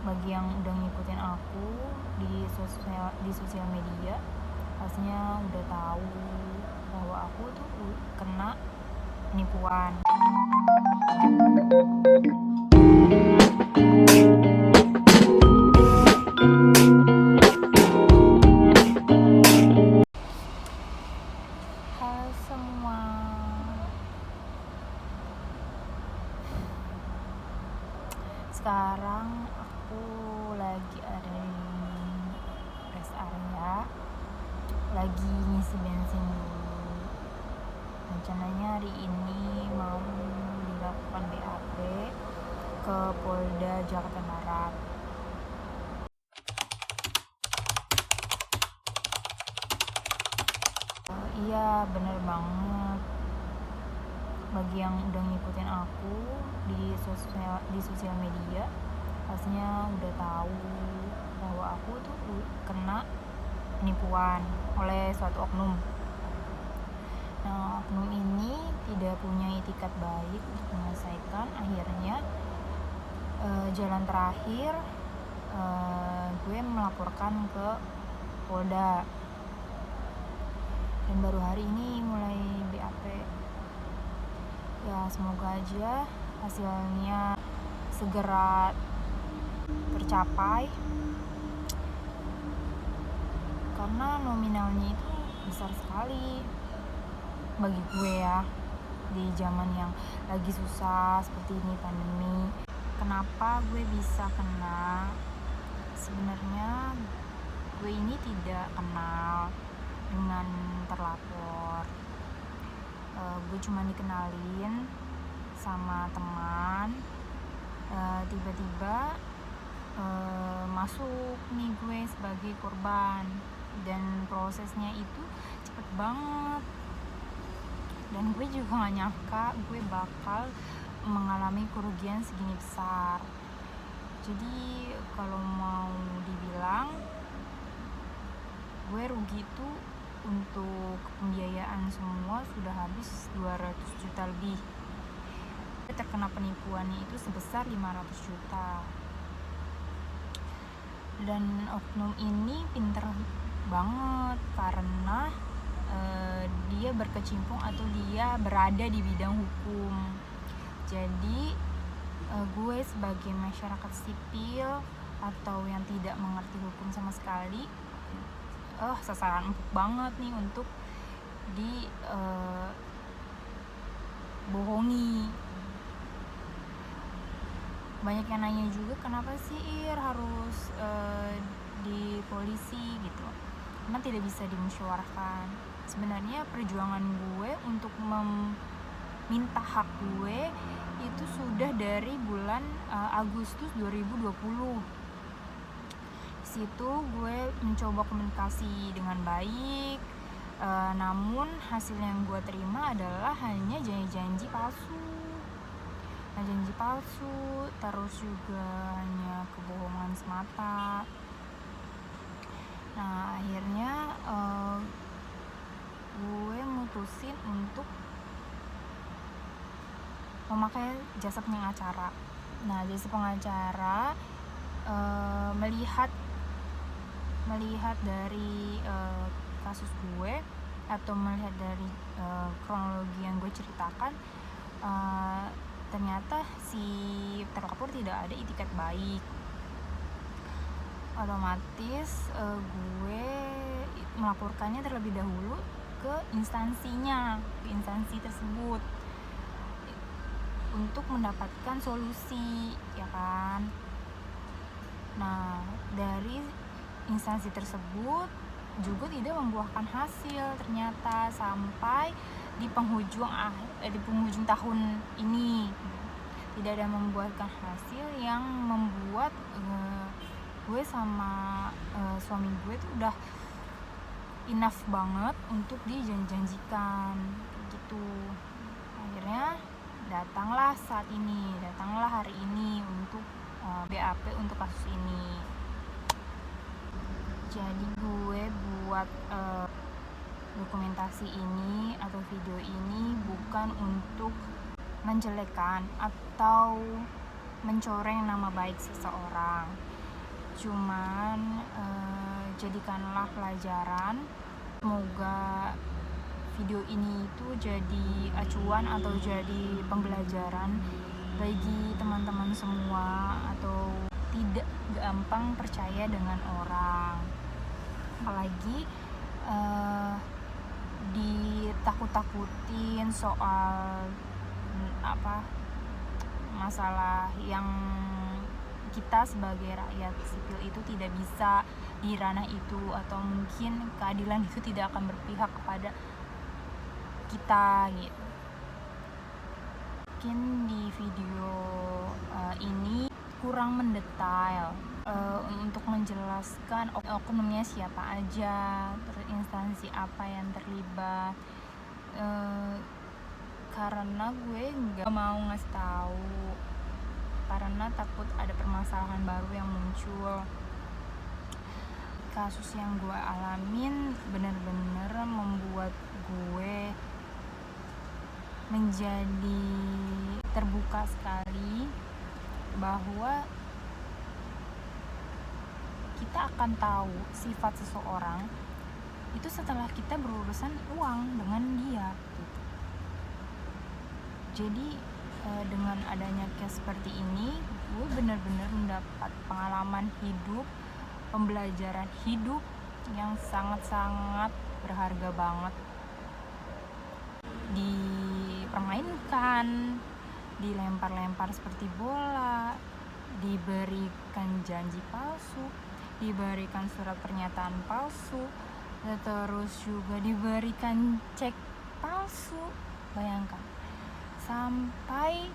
bagi yang udah ngikutin aku di sosial media, pastinya udah tahu bahwa aku tuh kena penipuan. Halo semua, sekarang aku lagi ada di rest area, lagi ngisi bensin dulu. Rencananya hari ini mau dilakukan BAP ke Polda Jakarta Barat. Iya, bener banget. Bagi yang udah ngikutin aku di sosial media, pastinya udah tahu bahwa aku tuh kena penipuan oleh suatu oknum. Nah, oknum ini tidak punya itikat baik untuk menyelesaikan. Akhirnya jalan terakhir gue melaporkan ke Polda, dan baru hari ini mulai BAP. Ya, semoga aja hasilnya segera tercapai, karena nominalnya itu besar sekali bagi gue ya, di zaman yang lagi susah seperti ini, pandemi. Kenapa gue bisa kena? Sebenarnya gue ini tidak kenal dengan terlapor. Gue cuma dikenalin sama teman. Tiba-tiba masuk nih gue sebagai korban, dan prosesnya itu cepet banget, dan gue juga gak nyangka gue bakal mengalami kerugian segini besar. Jadi kalau mau dibilang, gue rugi itu untuk pembiayaan semua sudah habis 200 juta lebih. Terkena penipuannya itu sebesar 500 juta. Dan oknum ini pinter banget karena dia berkecimpung atau dia berada di bidang hukum. Jadi gue sebagai masyarakat sipil atau yang tidak mengerti hukum sama sekali, sasaran empuk banget nih untuk bohongi. Banyak yang nanya juga, kenapa sih harus di polisi gitu, karena tidak bisa dimusyawarahkan. Sebenarnya perjuangan gue untuk meminta hak gue itu sudah dari bulan Agustus 2020. Situ gue mencoba komunikasi dengan baik, namun hasil yang gue terima adalah hanya janji palsu, terus juga hanya kebohongan semata. Nah, akhirnya gue mutusin untuk memakai jasa pengacara. Nah, jasa pengacara melihat dari kasus gue, atau melihat dari kronologi yang gue ceritakan, ternyata si terlapor tidak ada itikat baik. Otomatis gue melaporkannya terlebih dahulu ke instansi tersebut untuk mendapatkan solusi, ya kan. Nah, dari instansi tersebut juga tidak membuahkan hasil ternyata sampai di penghujung tahun ini. Tidak ada membuahkan hasil yang membuat gue sama suami gue tuh udah enough banget untuk dijanjikan gitu. Akhirnya datanglah hari ini untuk BAP untuk kasus ini. Jadi gue buat dokumentasi ini atau video ini bukan untuk menjelekkan atau mencoreng nama baik seseorang, Cuman jadikanlah pelajaran. Semoga video ini itu jadi acuan atau jadi pembelajaran bagi teman-teman semua, atau tidak gampang percaya dengan orang, apalagi ditakut-takutin soal masalah yang kita sebagai rakyat sipil itu tidak bisa di ranah itu, atau mungkin keadilan itu tidak akan berpihak kepada kita gitu. Mungkin di video ini kurang mendetail untuk menjelaskan oknumnya siapa aja, terus instansi apa yang terlibat, karena gue nggak mau ngasih tahu karena takut ada permasalahan baru yang muncul. Kasus yang gue alamin benar-benar membuat gue menjadi terbuka sekali bahwa kita akan tahu sifat seseorang itu setelah kita berurusan uang dengan dia gitu. Jadi dengan adanya case seperti ini, gue benar-benar mendapat pengalaman hidup, pembelajaran hidup yang sangat-sangat berharga banget. Dipermainkan, dilempar-lempar seperti bola, diberikan janji palsu, diberikan surat pernyataan palsu, terus juga diberikan cek palsu. Bayangkan, sampai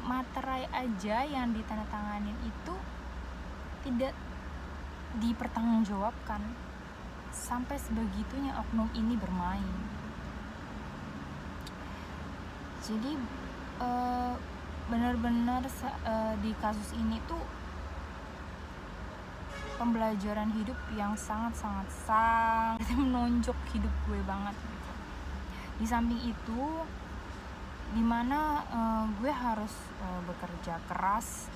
materai aja yang ditandatanganin itu tidak dipertanggungjawabkan. Sampai sebegitunya oknum ini bermain. Jadi benar-benar di kasus ini tuh pembelajaran hidup yang sangat menonjok hidup gue banget gitu. Di samping itu, dimana gue harus bekerja keras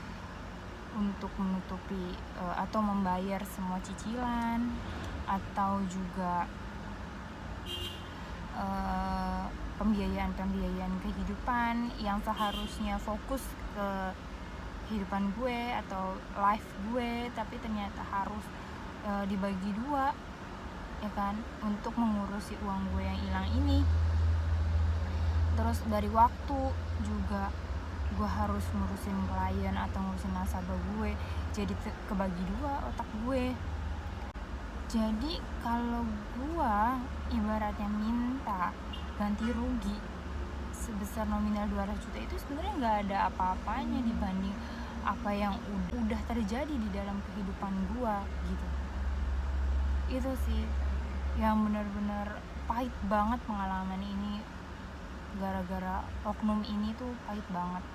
untuk menutupi atau membayar semua cicilan, atau juga pembiayaan kehidupan yang seharusnya fokus ke kehidupan gue atau life gue, tapi ternyata harus dibagi dua, ya kan, untuk mengurusi uang gue yang hilang ini. Terus dari waktu juga gue harus ngurusin klien atau ngurusin nasabah gue, jadi kebagi dua otak gue. Jadi kalau gue ibaratnya minta ganti rugi sebesar nominal 200 juta, itu sebenarnya nggak ada apa-apanya dibanding apa yang udah terjadi di dalam kehidupan gue gitu. Itu sih yang benar-benar pahit banget pengalaman ini. Gara-gara oknum ini tuh pahit banget.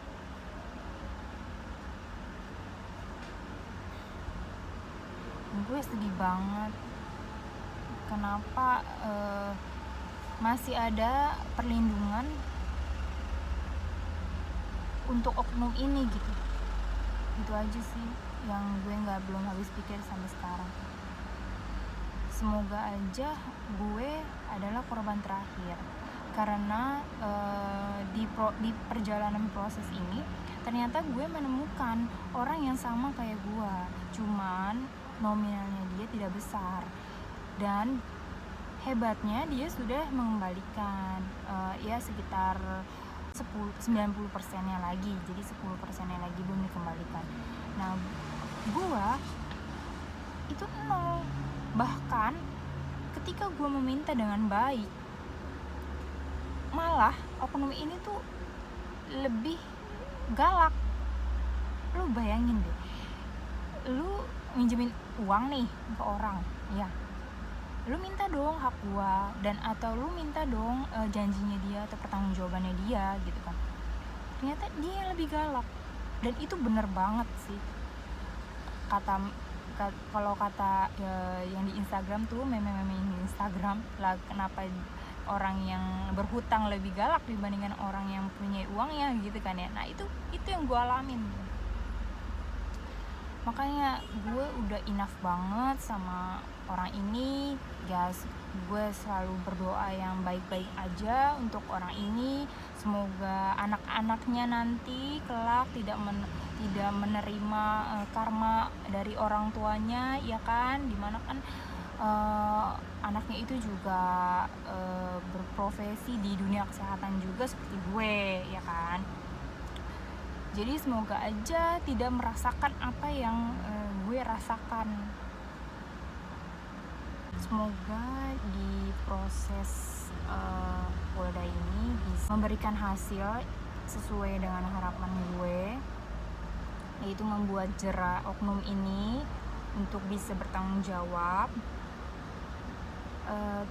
Gue sedih banget. Kenapa masih ada perlindungan untuk oknum ini gitu. Itu aja sih yang gue belum habis pikir sampai sekarang. Semoga aja gue adalah korban terakhir, karena di perjalanan proses ini ternyata gue menemukan orang yang sama kayak gue, cuman nominalnya dia tidak besar, dan hebatnya dia sudah mengembalikan ya sekitar 90%-nya lagi, jadi 10%-nya lagi belum dikembalikan. Nah, gue itu 0. Bahkan ketika gue meminta dengan baik, malah oknum ini tuh lebih galak. Lu bayangin deh, lu minjemin uang nih ke orang, ya, lu minta dong hak gua, dan atau lu minta dong janjinya dia atau pertanggungjawabannya dia gitu kan. Ternyata dia yang lebih galak, dan itu bener banget sih. Kalau kata yang di Instagram tuh, meme-meme di Instagram lah, kenapa orang yang berhutang lebih galak dibandingkan orang yang punya uangnya gitu kan ya. Nah itu yang gue alamin. Makanya gue udah enough banget sama orang ini, guys. Gue selalu berdoa yang baik-baik aja untuk orang ini. Semoga anak-anaknya nanti kelak tidak menerima karma dari orang tuanya, ya kan? Dimana kan anaknya itu juga berprofesi di dunia kesehatan juga seperti gue, ya kan? Jadi semoga aja tidak merasakan apa yang gue rasakan. Semoga di proses Polda ini bisa memberikan hasil sesuai dengan harapan gue, yaitu membuat jera oknum ini untuk bisa bertanggung jawab.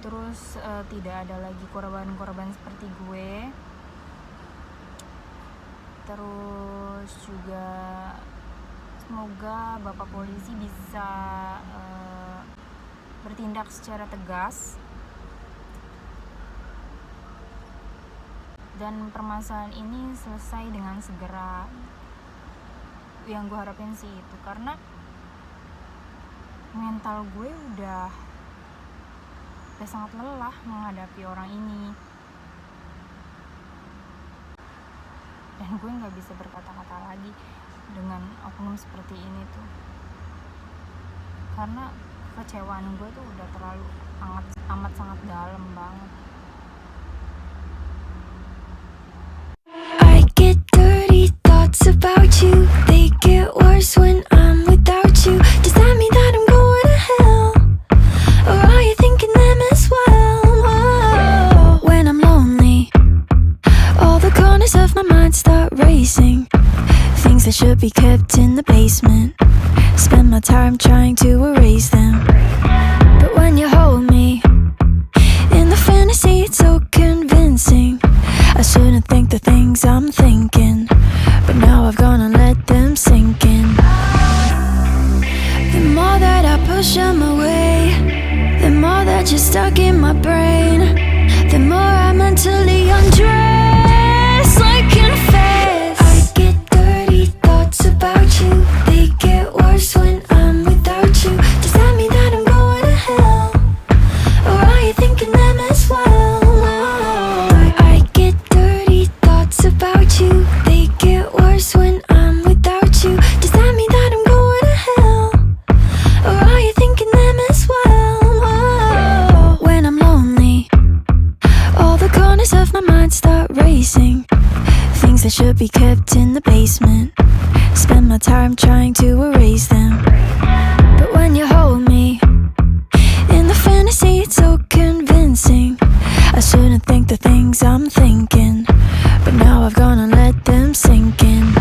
Terus tidak ada lagi korban-korban seperti gue. Terus juga semoga Bapak Polisi bisa bertindak secara tegas dan permasalahan ini selesai dengan segera. Yang gue harapin sih itu, karena mental gue udah sangat lelah menghadapi orang ini, dan gue nggak bisa berkata-kata lagi dengan oknum seperti ini tuh, karena kekecewaan gue tuh udah terlalu amat sangat dalam banget. I get dirty thoughts about you. They get worse when I'm without you. Does that mean that I'm going to hell? Or are you thinking them as well? Whoa. When I'm lonely, all the corners of my mind start racing. Things that should be kept in the basement, spend my time trying to erase them. But when you hold me in the fantasy, it's so convincing. I shouldn't think the things I'm thinking, but now I've gone and let them sink in. The more that I push them away, the more that you're stuck in my brain, the more I mentally undress like in a phase. I get dirty thoughts about you. They get worse when I'm without you. Does that mean that I'm going to hell? Or are you thinking them as well? I get dirty thoughts about you. They get worse when I'm without you. Does that mean that I'm going to hell? Or are you thinking them as well? When I'm lonely, all the corners of my mind start racing. Things that should be kept in the basement, spend my time trying to erase them. But when you hold me in the fantasy, it's so convincing. I shouldn't think the things I'm thinking, but now I've gone and let them sink in.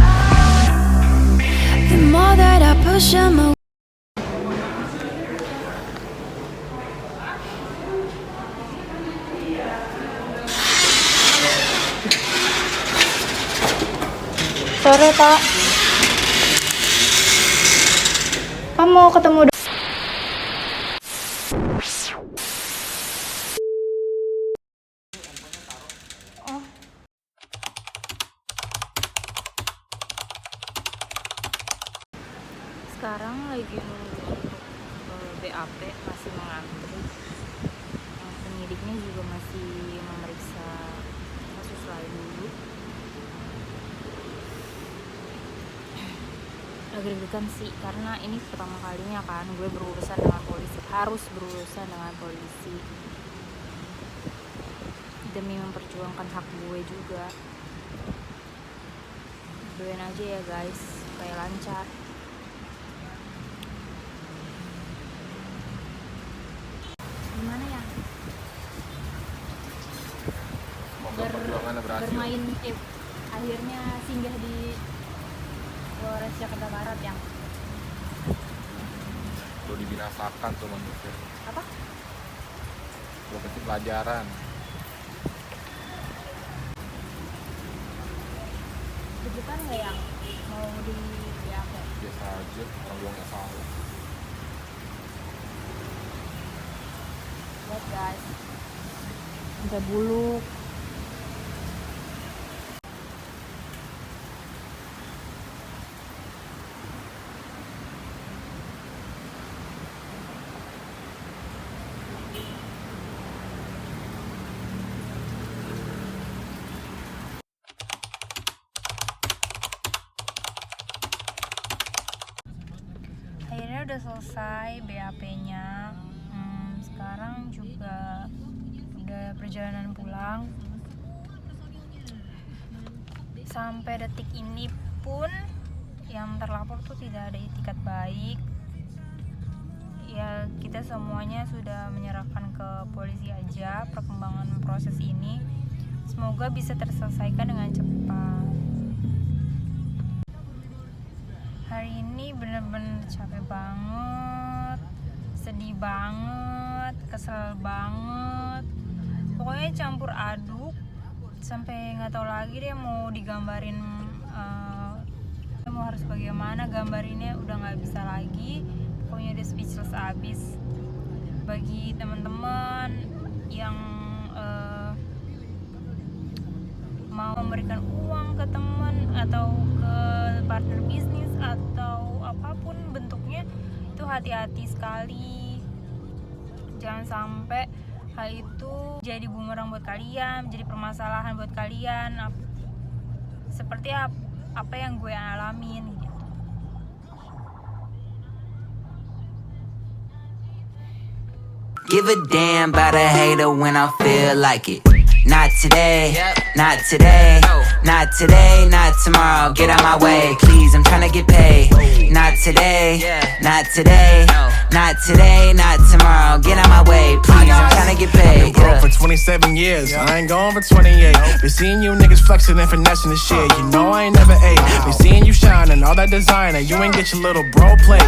The more that I push them away. Sore, Pak. Pak mau ketemu sekarang lagi nunggu untuk BAP, masih mengantri. Penyidiknya juga masih memeriksa kasus lain dulu. Agak deg-degan sih, karena ini pertama kalinya kan gue berurusan dengan polisi, harus berurusan dengan polisi demi memperjuangkan hak gue juga. Doain aja ya guys supaya lancar. Gimana ya? Bermain akhirnya singgah di Polres Jakarta Barat yang lo dibinasakan tuh manusia. apa? Lo kasih pelajaran. Deg-degan nggak yang mau di BAP? Biasa aja, orang gue nggak salah. Lihat guys, sampai bulu. udah selesai BAP-nya. Sekarang juga udah perjalanan pulang. Sampai detik ini pun yang terlapor tuh tidak ada itikat baik. Ya, kita semuanya sudah menyerahkan ke polisi aja perkembangan proses ini. Semoga bisa terselesaikan dengan cepat. Hari ini bener-bener capek banget, sedih banget, kesel banget. Pokoknya campur aduk sampai nggak tahu lagi deh mau digambarin mau harus bagaimana. Gambarinnya udah nggak bisa lagi. Pokoknya udah speechless abis. Bagi teman-teman yang mau memberikan uang ke teman atau ke partner bisnis atau apapun bentuknya, itu hati-hati sekali. Jangan sampai hal itu jadi bumerang buat kalian, jadi permasalahan buat kalian, seperti apa yang gue alamin gitu. Give a damn about a hater when I feel like it. Not today, not today, not today, not tomorrow. Get out my way, please, I'm tryna get paid. Not today, not today, not today, not tomorrow. Get out my way, please, I'm tryna get paid. I've been broke for 27 years, I ain't going for 28. Been seeing you niggas flexing and finessing the shit. You know I ain't never ate. Been seeing you shining, all that designer. You ain't get your little bro plate.